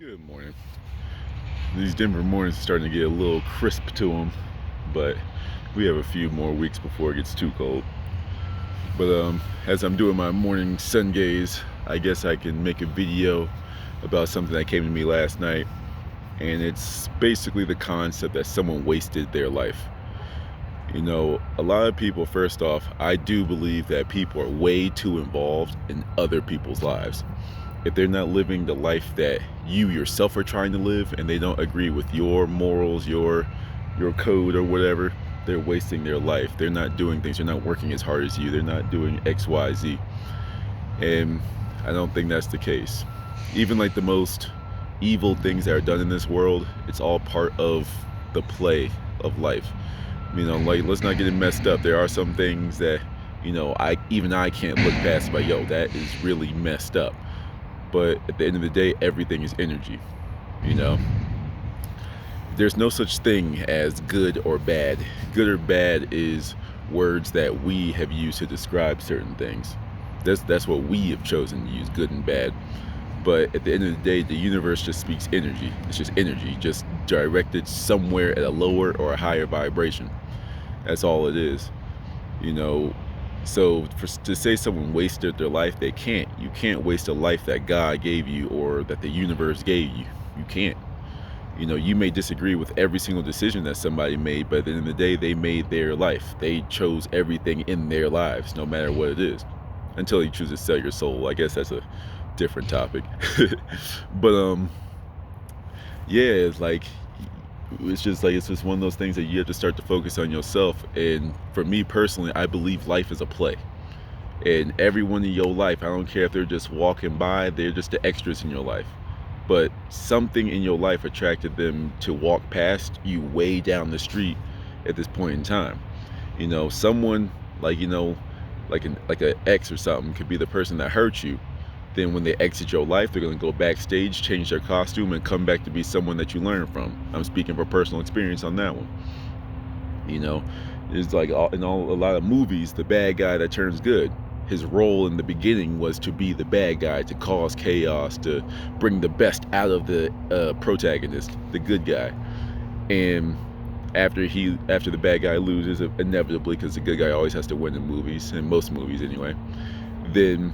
Good morning. These Denver mornings are starting to get a little crisp to them, but we have a few more weeks before it gets too cold. But as I'm doing my morning sun gaze, I guess I can make a video about something that came to me last night, and it's basically the concept that someone wasted their life. You know, a lot of people, first off, I do believe that people are way too involved in other people's lives. If they're not living the life that you yourself are trying to live and they don't agree with your morals, your code or whatever, they're wasting their life. They're not doing things. They're not working as hard as you. They're not doing X, Y, Z. And I don't think that's the case. Even like the most evil things that are done in this world, it's all part of the play of life. You know, like, let's not get it messed up. There are some things that, you know, I can't look past, but yo, that is really messed up. But at the end of the day, everything is energy, you know? There's no such thing as good or bad. Good or bad is words that we have used to describe certain things. That's what we have chosen to use, good and bad. But at the end of the day, the universe just speaks energy. It's just energy, just directed somewhere at a lower or a higher vibration. That's all it is, you know? So to say someone wasted their life, they can't. You can't waste a life that God gave you or that the universe gave you. You can't. You know, you may disagree with every single decision that somebody made, but at the end of the day, they made their life. They chose everything in their lives, no matter what it is, until you choose to sell your soul. I guess that's a different topic. But yeah, it's just one of those things that you have to start to focus on yourself. And for me personally, I believe life is a play, and everyone in your life, I don't care if they're just walking by, they're just the extras in your life, but something in your life attracted them to walk past you way down the street at this point in time. You know, someone like, you know, like an ex or something could be the person that hurt you. Then when they exit your life, they're going to go backstage, change their costume, and come back to be someone that you learn from. I'm speaking from personal experience on that one. You know, it's like a lot of movies, the bad guy that turns good, his role in the beginning was to be the bad guy, to cause chaos, to bring the best out of the protagonist, the good guy. And after the bad guy loses, inevitably, because the good guy always has to win in movies, in most movies anyway, then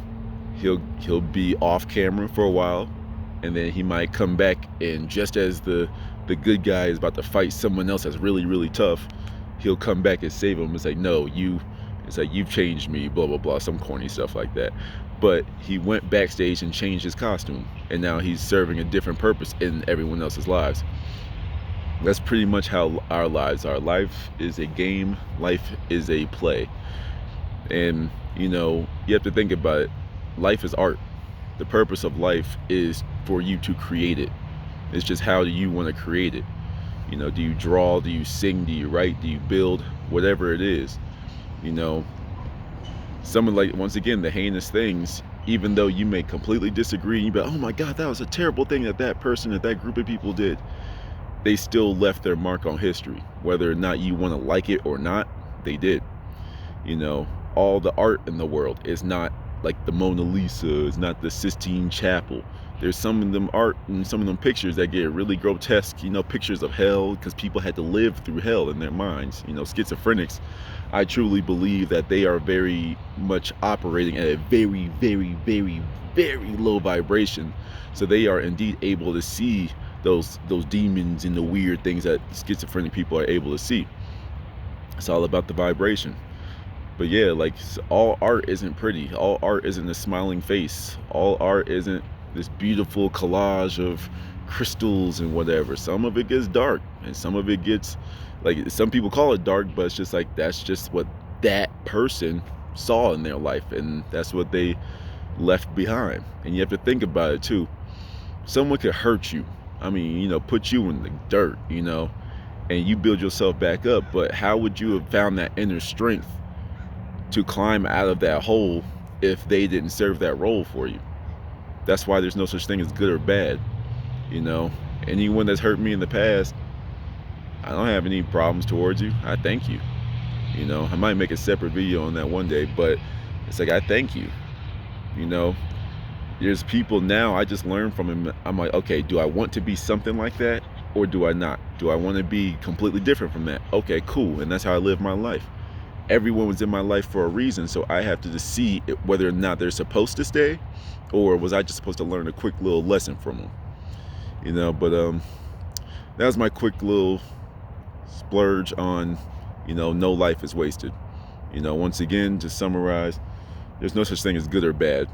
he'll be off camera for a while, and then he might come back, and just as the good guy is about to fight someone else that's really, really tough, he'll come back and save him. It's like, no, it's like, you've changed me, blah blah blah, some corny stuff like that. But he went backstage and changed his costume, and now he's serving a different purpose in everyone else's lives. That's pretty much how our lives are. Life is a game, life is a play. And you know, you have to think about it. Life is art. The purpose of life is for you to create it. It's just, how do you want to create it? You know, do you draw? Do you sing? Do you write? Do you build? Whatever it is, you know, some of, like, once again, the heinous things, even though you may completely disagree, you be like, oh my God, that was a terrible thing that person, that group of people did. They still left their mark on history. Whether or not you want to like it or not, they did. You know, all the art in the world is not like the Mona Lisa, is not the Sistine Chapel. There's some of them art and some of them pictures that get really grotesque, you know, pictures of hell, because people had to live through hell in their minds. You know, schizophrenics, I truly believe that they are very much operating at a very, very, very, very low vibration. So they are indeed able to see those demons and the weird things that schizophrenic people are able to see. It's all about the vibration. But yeah, like, all art isn't pretty. All art isn't a smiling face. All art isn't this beautiful collage of crystals and whatever. Some of it gets dark, and some of it gets, like, some people call it dark, but it's just like, that's just what that person saw in their life, and that's what they left behind. And you have to think about it too. Someone could hurt you. I mean, you know, put you in the dirt, you know, and you build yourself back up. But how would you have found that inner strength to climb out of that hole if they didn't serve that role for you? That's why there's no such thing as good or bad. You know, anyone that's hurt me in the past, I don't have any problems towards you. I thank you. You know, I might make a separate video on that one day, but it's like, I thank you. You know, There's people now, I just learned from him. I'm like, okay, do I want to be something like that, or do I not? Do I want to be completely different from that? Okay, cool. And that's how I live my life. Everyone was in my life for a reason, so I have to just see whether or not they're supposed to stay, or was I just supposed to learn a quick little lesson from them, you know. But that was my quick little splurge on, you know, no life is wasted. You know, once again, to summarize, there's no such thing as good or bad.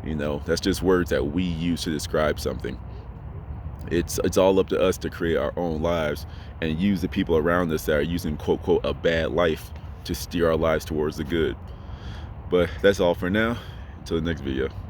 You know, that's just words that we use to describe something. It's all up to us to create our own lives and use the people around us that are using quote quote a bad life to steer our lives towards the good. But that's all for now. Until the next video.